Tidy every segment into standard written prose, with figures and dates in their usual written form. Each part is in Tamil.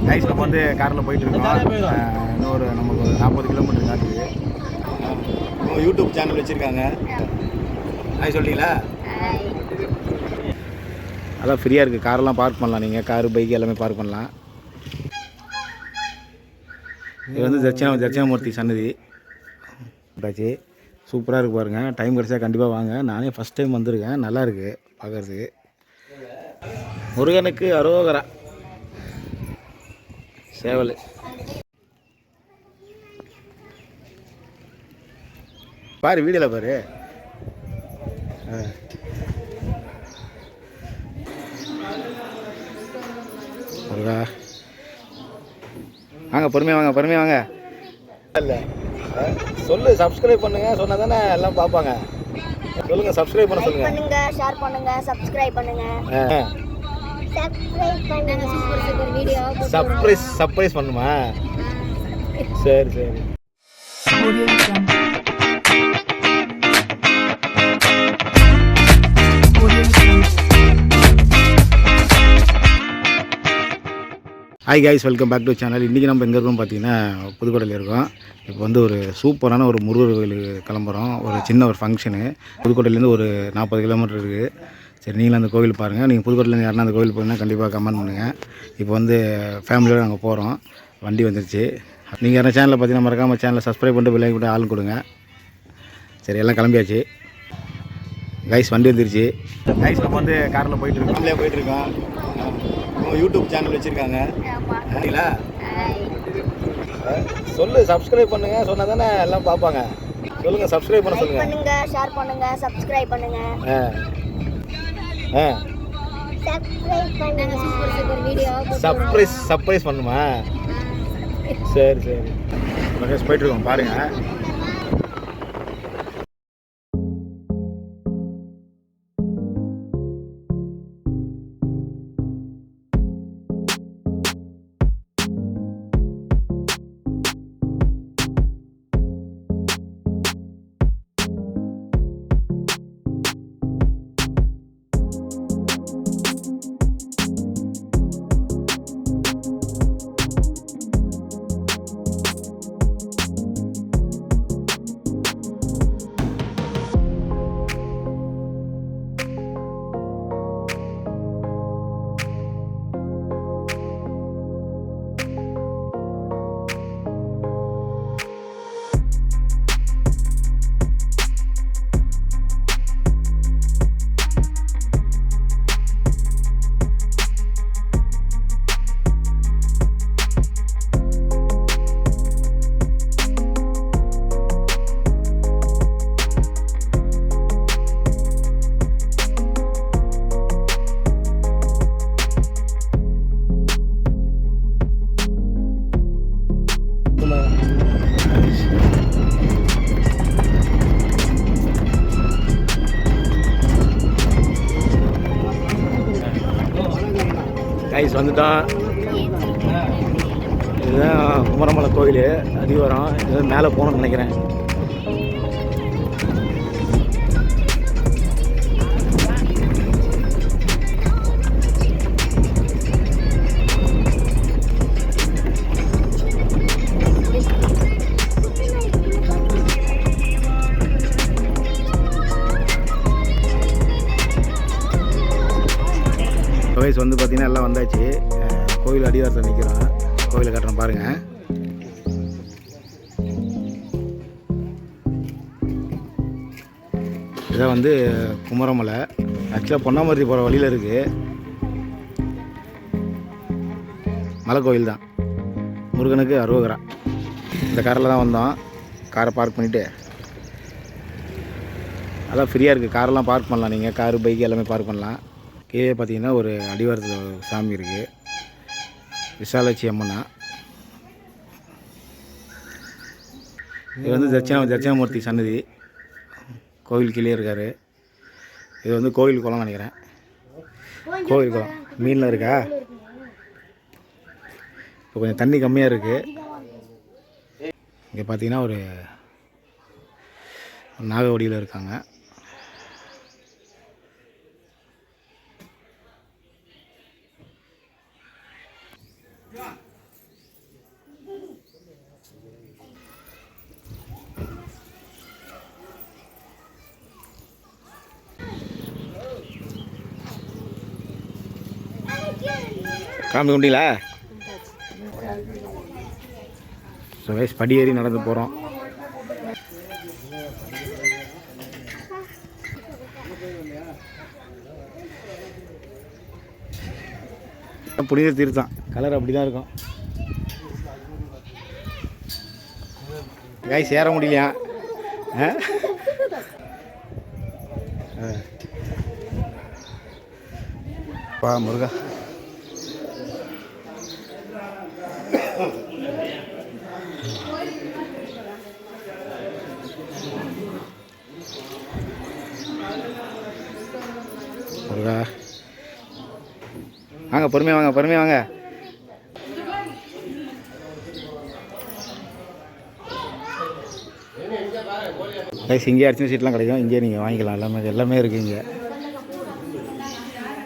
கைஸ் நம்ம வந்து காரில் போயிட்டுருக்கோம். இன்னொரு நமக்கு ஒரு 40 கிலோமீட்டர் காட்டுது. உங்கள் யூடியூப் சேனல் வச்சுருக்காங்க. ஹாய் சொல்லிட்டீங்களா? அதான் ஃப்ரீயாக இருக்குது, காரெல்லாம் பார்க் பண்ணலாம். நீங்கள் காரு பைக் எல்லாமே பார்க் பண்ணலாம். இது வந்து தட்சிணாமூர்த்தி சன்னதி ஆச்சு. சூப்பராக இருக்குது பாருங்கள். டைம் கிடச்சா கண்டிப்பாக வாங்க. நானே ஃபஸ்ட் டைம் வந்திருக்கேன். நல்லா இருக்குது பார்க்குறதுக்கு. முருகனுக்கு அரோகரா. சேவல் பாரு, வீடியோவில் பாரு. முருகா வாங்க, பொறுமையாக வாங்க, பொறுமையாக வாங்க. இல்லை சொல்லு, சப்ஸ்கிரைப் பண்ணுங்க சொன்னா தானே எல்லாம் பார்ப்பாங்க. சொல்லுங்க, சப்ஸ்கிரைப் பண்ண சொல்லுங்க. பண்ணுங்க, ஷேர் பண்ணுங்க, சப்ஸ்கிரைப் பண்ணுங்க. சப்ஸ்கிரைப் வீடியோ சர்ப்ரைஸ் பண்ணுமா? சரி சரி. Hi guys, welcome back to channel. இன்றைக்கி நம்ம எங்கே இருக்கோம் பார்த்தீங்கன்னா புதுக்கோட்டையில் இருக்கோம். இப்போ வந்து ஒரு சூப்பரான ஒரு முருகர் கோயிலுக்கு கிளம்புறோம். ஒரு சின்ன ஒரு ஃபங்க்ஷனு. புதுக்கோட்டையிலேருந்து ஒரு 40 கிலோமீட்டர் இருக்குது. சரி, நீங்களும் அந்த கோவில் பாருங்கள். நீங்கள் புதுக்கோட்டையிலேருந்து யாருன்னா அந்த கோவில் போனால் கண்டிப்பாக கமெண்ட் பண்ணுங்கள். இப்போ வந்து ஃபேமிலியோடு நாங்கள் போகிறோம். வண்டி வந்துருச்சு. நீங்கள் யாரும் சேனலில் பார்த்தீங்கன்னா மறக்காமல் சேனலை சப்ஸ்கிரைப் பண்ணிட்டு பெல் ஐக்கன் ஆள் கொடுங்க. சரி, எல்லாம் கிளம்பியாச்சு கைஸ். வண்டி வந்துருச்சு கைஸ். நம்ம வந்து காரில் போயிட்டுருக்கோம். உங்கள் யூடியூப் சேனல் வச்சுருக்காங்க. சரிங்களா? சொல்லு, சப்ஸ்கிரைப் பண்ணுங்க சொன்னா தானே எல்லாம் பார்ப்பாங்க. சொல்லுங்க, சப்ஸ்கிரைப் பண்ண சொல்லுங்க. பண்ணுங்க, ஷேர் பண்ணுங்க, சப்ஸ்கிரைப் பண்ணுங்க. வீடியோ சர்ப்ரைஸ் பண்ணுமா? சரி சரி. போயிட்டு இருக்கோம் பாருங்க. கைஸ் வந்துட்டோம். இதுதான் குமரமலை கோயில் அடிவாரம். இது மேலே போகணும்னு நினைக்கிறேன். வயசு வந்து பார்த்திங்கன்னா எல்லாம் வந்தாச்சு. கோயில் அடிவாரத்தில் நிற்கிறோம். கோயிலை கட்டுறோம் பாருங்கள். இதான் வந்து குமரமலை. ஆக்சுவலாக பொன்னாமருதி போகிற வழியில் இருக்குது. மலை கோயில் தான். முருகனுக்கு அரோகரா. இந்த காரில் தான் வந்தோம். காரை பார்க் பண்ணிவிட்டு அதான் ஃப்ரீயாக இருக்குது, காரெல்லாம் பார்க் பண்ணலாம். நீங்கள் காரு பைக் எல்லாமே பார்க் பண்ணலாம். கீழே பார்த்தீங்கன்னா ஒரு அடிவாரத்தில் சாமி இருக்குது. விசாலாட்சி அம்மனா. இது வந்து தட்சிணாமூர்த்தி சன்னதி. கோவில் கீழே இருக்கார். இது வந்து கோவில் குளம் நினைக்கிறேன். கோவில் குளம் மீன்லாம் இருக்கா? இப்போ கொஞ்சம் தண்ணி கம்மியாக இருக்குது. இங்கே பார்த்தீங்கன்னா ஒரு நாகவடியில் இருக்காங்க. சாமி கும்பிட்டீங்களா? ஸோ கைஸ் படி ஏறி நடந்து போகிறோம். புனித தீர்த்தம் கலர் அப்படி தான் இருக்கும். கைஸ் ஏற முடியலையா? பா முருகா. முருகா வாங்க, பொறுமையாக வாங்க, பொறுமையாக வாங்க. கைஸ் இங்கே அரிசி சீட்லாம் கிடைக்கும், இங்கே நீங்கள் வாங்கிக்கலாம். எல்லாமே இருக்குது இங்கே.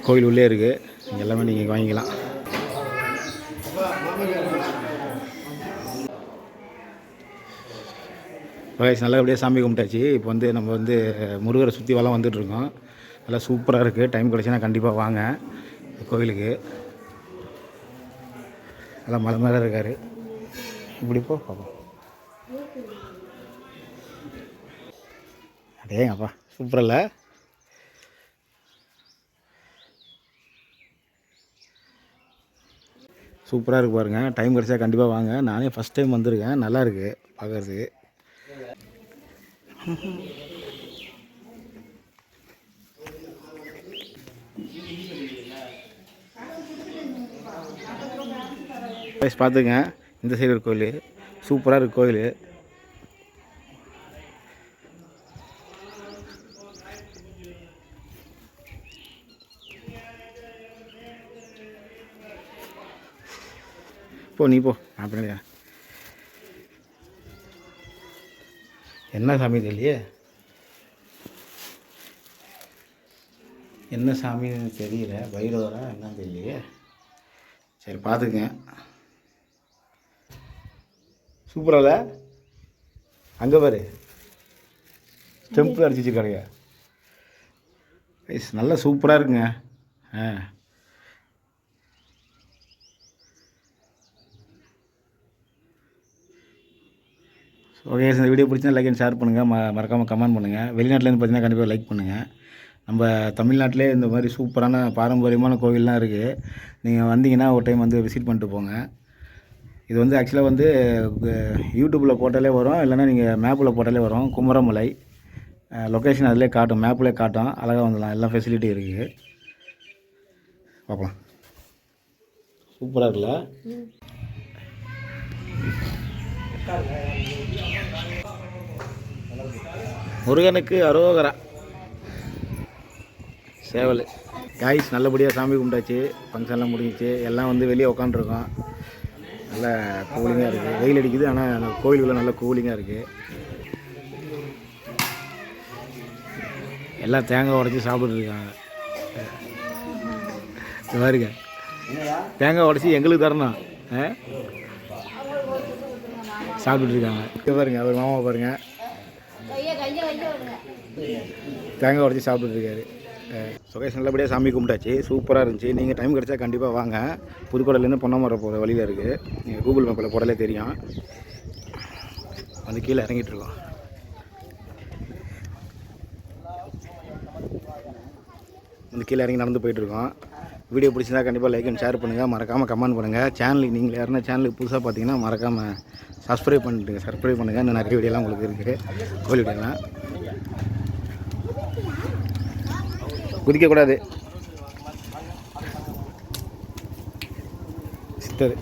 கோயில் உள்ளே இருக்குது, இங்கே எல்லாமே நீங்கள் வாங்கிக்கலாம். கைஸ் நல்லபடியாக சாமி கும்பிட்டாச்சு. இப்போ வந்து நம்ம வந்து முருகரை சுற்றி வளம் வந்துட்டுருக்கோம். நல்லா சூப்பராக இருக்குது. டைம் கிடச்சின்னா கண்டிப்பாக வாங்க கோயிலுக்கு. நல்லா மலை மேலே இருக்கார். இப்படி போ பார்ப்போம். அடேங்கப்பா சூப்பர் இல்லை? சூப்பராக இருக்குது பாருங்கள். டைம் கிடச்சா கண்டிப்பாக வாங்க. நானே ஃபஸ்ட் டைம் வந்திருக்கேன். நல்லா இருக்குது பார்க்குறதுக்கு. பார்த்துங்க, இந்த சைடு ஒரு கோயில் சூப்பராக இருக்குது கோயில். போ நீ போ, நான் பின்னாடியா. என்ன சாமி தெரியலையே, என்ன சாமின்னு தெரியல. பைரவரா என்னன்னு தெரியலையே. சரி பார்த்துக்குங்க. சூப்பராக இல்லை? அங்கே பாரு டெம்பிள் அடிச்சு வச்சுருக்காங்க. நல்லா சூப்பராக இருக்குங்க. ஓகே, இந்த வீடியோ பிடிச்சினா லைக் அண்ட் ஷேர் பண்ணுங்கள். மறக்காமல் கமெண்ட் பண்ணுங்கள். வெளிநாட்டிலேருந்து பார்த்தீங்கன்னா கண்டிப்பாக லைக் பண்ணுங்கள். நம்ம தமிழ்நாட்டிலே இந்த மாதிரி சூப்பரான பாரம்பரியமான கோவில்லாம் இருக்குது. நீங்கள் வந்தீங்கன்னா ஒரு டைம் வந்து விசிட் பண்ணிட்டு போங்க. இது வந்து ஆக்சுவலாக வந்து யூடியூப்பில் போட்டாலே வரும், இல்லைன்னா நீங்கள் மேப்பில் போட்டாலே வரும். குமரமலை லொக்கேஷன் அதிலே காட்டும், மேப்லேயே காட்டும். அழகாக வந்துடலாம். எல்லா ஃபெசிலிட்டி இருக்குது. பார்க்கலாம். சூப்பராக இருக்குல்ல? முருகனுக்கு அரோகரா. சேவல். காய்ஸ் நல்லபடியாக சாமி கும்பிட்டாச்சு. ஃபங்க்ஷன்லாம் முடிஞ்சிச்சு. எல்லாம் வந்து வெளியே உட்காந்துருக்கோம். நல்லா கூலிங்காக இருக்குது. வெயில் அடிக்குது, ஆனால் கோயிலுக்குள்ளே நல்லா கூலிங்காக இருக்குது. எல்லாம் தேங்காய் உடச்சி சாப்பிட்டுருக்காங்க. பாருங்க, தேங்காய் உடச்சி எங்களுக்கு தரணும். சாப்பிட்டுருக்காங்க. இது பாருங்க, அவர் மாமா பாருங்கள் தேங்காய் உடச்சி சாப்பிட்டுருக்காரு. சுகேஷ் நல்லபடியாக சாமி கும்பிட்டாச்சு. சூப்பராக இருந்துச்சு. நீங்கள் டைம் கிடச்சா கண்டிப்பாக வாங்க. புதுக்கோட்டையிலேருந்து பொன்னமரம் போகிற வழியில் இருக்குது. நீங்கள் கூகுள் மேப்பில் போடலே தெரியும். வந்து கீழே இறங்கிட்டுருக்கோம். வந்து கீழே இறங்கி நடந்து போயிட்டுருக்கோம். வீடியோ பிடிச்சிருந்தா கண்டிப்பாக லைக் அண்ட் ஷேர் பண்ணுங்கள். மறக்காமல் கமெண்ட் பண்ணுங்கள். சேனலுக்கு நீங்கள் யாருன்னா சேனலுக்கு புதுசாக பார்த்தீங்கன்னா மறக்காமல் சப்ஸ்கிரைப் பண்ணுங்கள். இன்னும் நிறைய வீடியோலாம் உங்களுக்கு இருக்குது. கோயில் வீடியோலாம் குதிக்கக்கூடாது. சித்தர்